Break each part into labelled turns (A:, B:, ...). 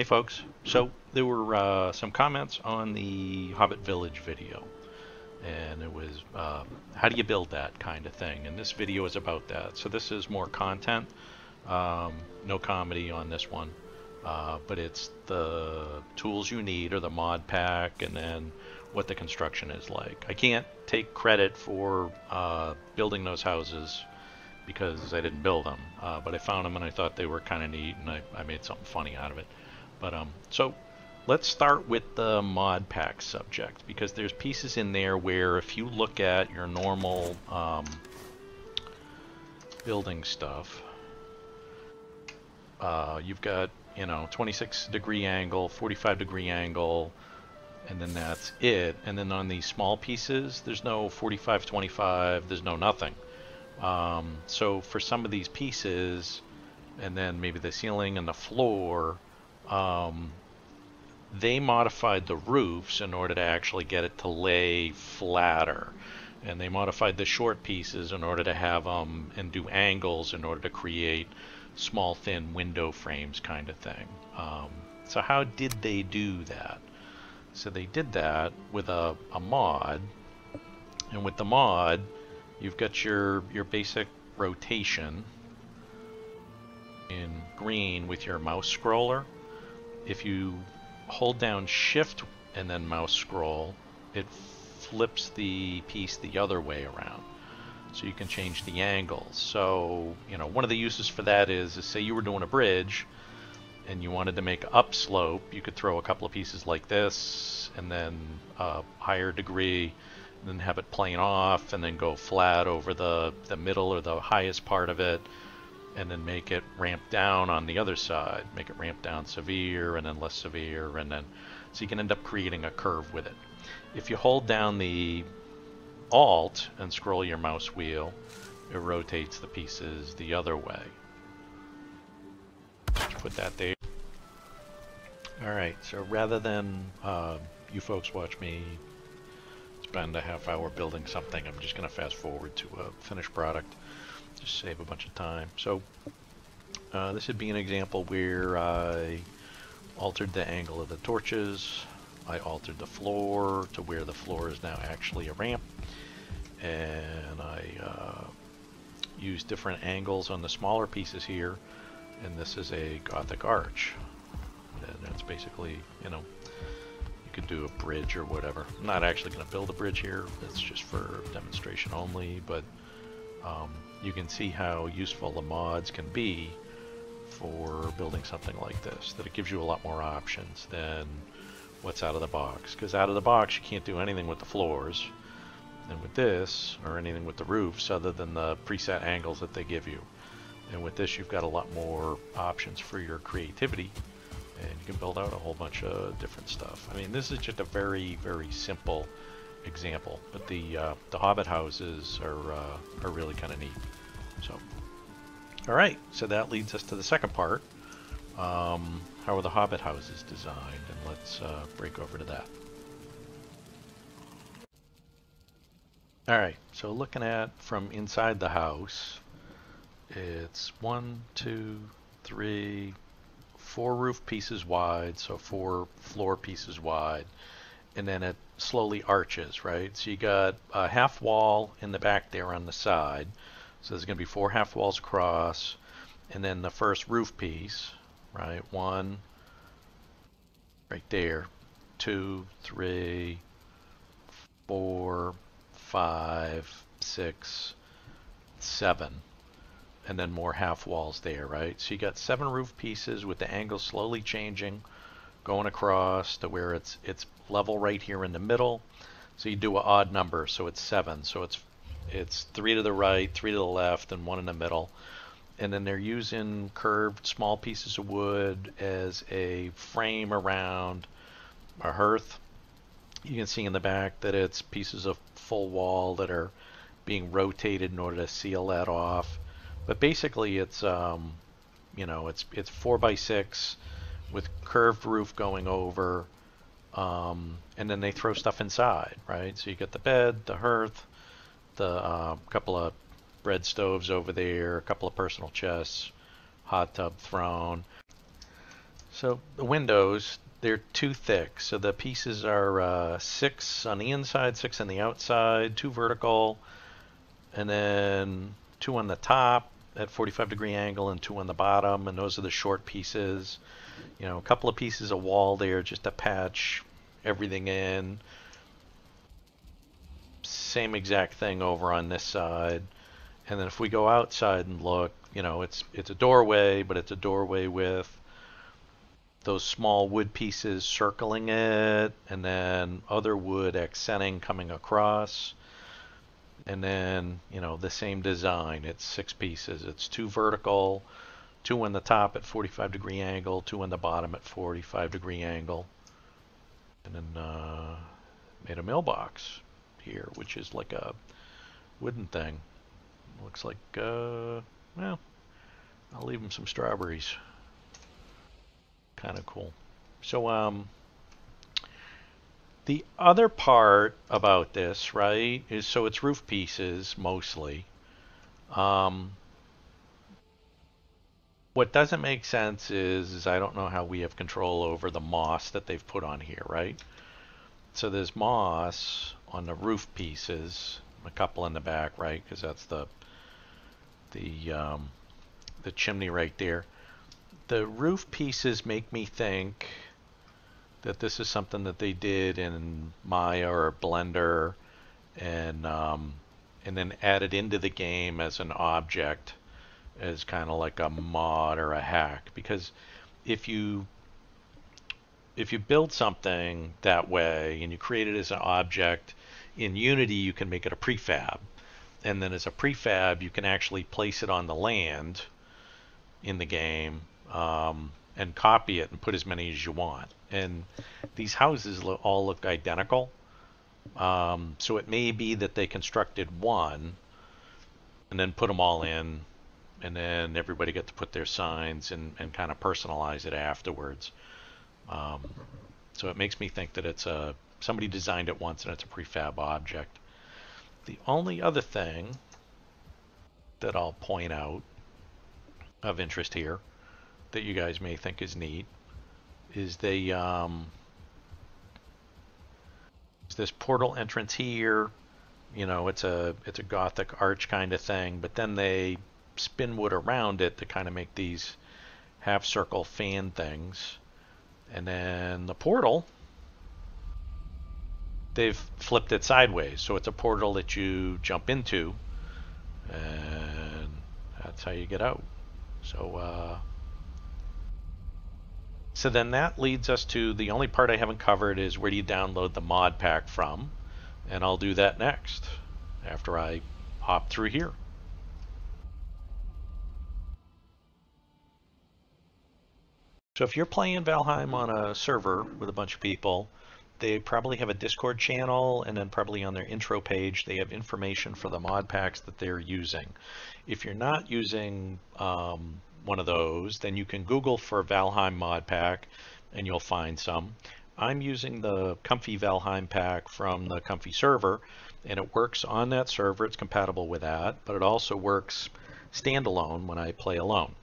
A: Hey folks, so there were some comments on the Hobbit Village video, and it was how do you build that kind of thing, and this video is about that. So this is more content, no comedy on this one, but it's the tools you need or the mod pack and then what the construction is like. I can't take credit for building those houses because I didn't build them, but I found them and I thought they were kind of neat and I made something funny out of it. But so let's start with the mod pack subject because there's pieces in there where if you look at your normal building stuff, you've got 26-degree angle, 45-degree angle, and then that's it. And then on these small pieces, there's no 45-25, there's no nothing. So for some of these pieces, and then maybe the ceiling and the floor, they modified the roofs in order to actually get it to lay flatter. And they modified the short pieces in order to have them and do angles in order to create small, thin window frames kind of thing. So how did they do that? So they did that with a mod. And with the mod, you've got your basic rotation in green with your mouse scroller. If you hold down shift and then mouse scroll, it flips the piece the other way around. So you can change the angles. So, one of the uses for that is say you were doing a bridge and you wanted to make an upslope, you could throw a couple of pieces like this and then a higher degree, and then have it plane off and then go flat over the middle or the highest part of it, and then make it ramp down on the other side. Make it ramp down severe and then less severe, and then so you can end up creating a curve with it. If you hold down the Alt and scroll your mouse wheel, it rotates the pieces the other way. Just put that there. Alright, so rather than you folks watch me spend a half hour building something, I'm just going to fast forward to a finished product. Just save a bunch of time. So this would be an example where I altered the angle of the torches. I altered the floor to where the floor is now actually a ramp, and I used different angles on the smaller pieces here, and this is a Gothic arch, and that's basically, you could do a bridge or whatever. I'm not actually going to build a bridge here, it's just for demonstration only, but you can see how useful the mods can be for building something like this, that it gives you a lot more options than what's out of the box. Because out of the box you can't do anything with the floors, and with this, or anything with the roofs other than the preset angles that they give you. And with this you've got a lot more options for your creativity, and you can build out a whole bunch of different stuff. I mean, this is just a very, very simple example, but the Hobbit houses are really kind of neat. So, all right, so that leads us to the second part. How are the Hobbit houses designed? And let's break over to that. All right, so looking at from inside the house, it's 1, 2, 3, 4 roof pieces wide, so 4 floor pieces wide, and then it slowly arches, right? So you got a half wall in the back there on the side, so there's going to be 4 half walls across, and then the first roof piece, right? 1 right there, 2, 3, 4, 5, 6, 7, and then more half walls there, right? So you got 7 roof pieces with the angle slowly changing, going across to where it's level right here in the middle. So you do an odd number, so it's 7. So it's 3 to the right, 3 to the left, and 1 in the middle. And then they're using curved small pieces of wood as a frame around a hearth. You can see in the back that it's pieces of full wall that are being rotated in order to seal that off. But basically it's it's 4x6 with curved roof going over, and then they throw stuff inside, right? So you got the bed, the hearth, the couple of bread stoves over there, a couple of personal chests, hot tub thrown. So the windows, they're too thick. So the pieces are 6 on the inside, 6 on the outside, 2 vertical, and then 2 on the top at 45-degree angle and 2 on the bottom. And those are the short pieces. You know, a couple of pieces of wall there just to patch everything in. Same exact thing over on this side. And then if we go outside and look, you know, it's a doorway, but it's a doorway with those small wood pieces circling it, and then other wood accenting coming across. And then, you know, the same design. It's 6 pieces. It's 2 vertical, 2 on the top at 45-degree angle, 2 on the bottom at 45-degree angle. And then made a mailbox here, which is like a wooden thing. Looks like, well, I'll leave him some strawberries. Kind of cool. So, the other part about this, right, is so it's roof pieces mostly. What doesn't make sense is I don't know how we have control over the moss that they've put on here, right? So there's moss on the roof pieces, a couple in the back, right? Because that's the chimney right there. The roof pieces make me think that this is something that they did in Maya or Blender, and then added into the game as an object, as kind of like a mod or a hack. Because if you build something that way and you create it as an object in Unity, you can make it a prefab, and then as a prefab you can actually place it on the land in the game, and copy it and put as many as you want. And these houses all look identical, so it may be that they constructed one and then put them all in, and then everybody get to put their signs and kind of personalize it afterwards. So it makes me think that it's somebody designed it once and it's a prefab object. The only other thing that I'll point out of interest here that you guys may think is neat is this portal entrance here. You know, it's a Gothic arch kind of thing, but then they spin wood around it to kind of make these half circle fan things. And then the portal, they've flipped it sideways, so it's a portal that you jump into, and that's how you get out. So then that leads us to the only part I haven't covered is where do you download the mod pack from, and I'll do that next after I hop through here. So if you're playing Valheim on a server with a bunch of people, they probably have a Discord channel, and then probably on their intro page they have information for the mod packs that they're using. If you're not using one of those, then you can Google for Valheim mod pack and you'll find some. I'm using the Comfy Valheim pack from the Comfy server, and it works on that server. It's compatible with that, but it also works standalone when I play alone.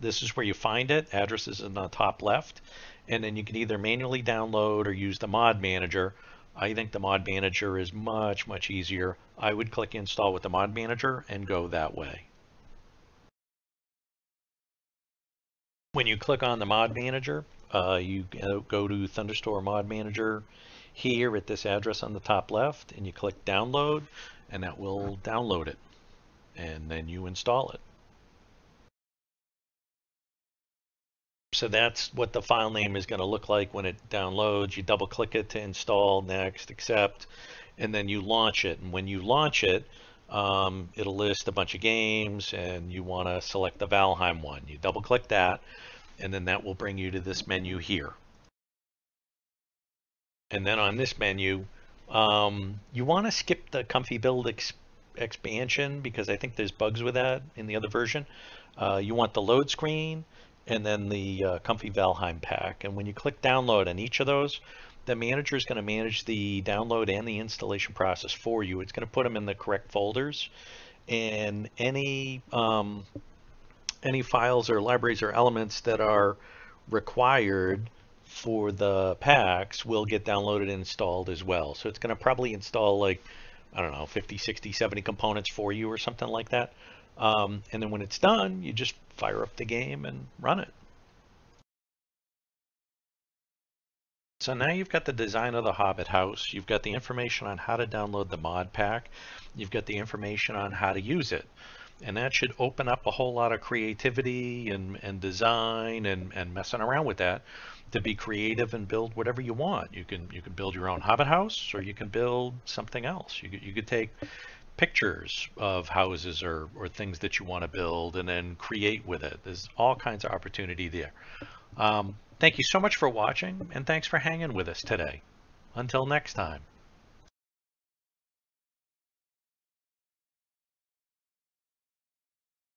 A: This is where you find it. Address is in the top left, and then you can either manually download or use the mod manager. I think the mod manager is much easier. I would click install with the mod manager and go that way. When you click on the mod manager, you go to Thunderstore mod manager here at this address on the top left, and you click download, and that will download it, and then you install it. So that's what the file name is going to look like when it downloads. You double click it to install, next, accept, and then you launch it. And when you launch it, it'll list a bunch of games, and you want to select the Valheim one. You double click that, and then that will bring you to this menu here. And then on this menu, you want to skip the Comfy Build expansion, because I think there's bugs with that in the other version. You want the load screen, and then the Comfy Valheim pack. And when you click download on each of those, the manager is going to manage the download and the installation process for you. It's going to put them in the correct folders, and any files or libraries or elements that are required for the packs will get downloaded and installed as well. So it's going to probably install like, I don't know, 50, 60, 70 components for you or something like that. And then when it's done, you just fire up the game and run it. So now you've got the design of the Hobbit house, you've got the information on how to download the mod pack, you've got the information on how to use it. And that should open up a whole lot of creativity and design and messing around with that to be creative and build whatever you want. You can build your own Hobbit house, or you can build something else. You could take pictures of houses or things that you want to build and then create with it. There's all kinds of opportunity there. Thank you so much for watching, and thanks for hanging with us today. Until next time.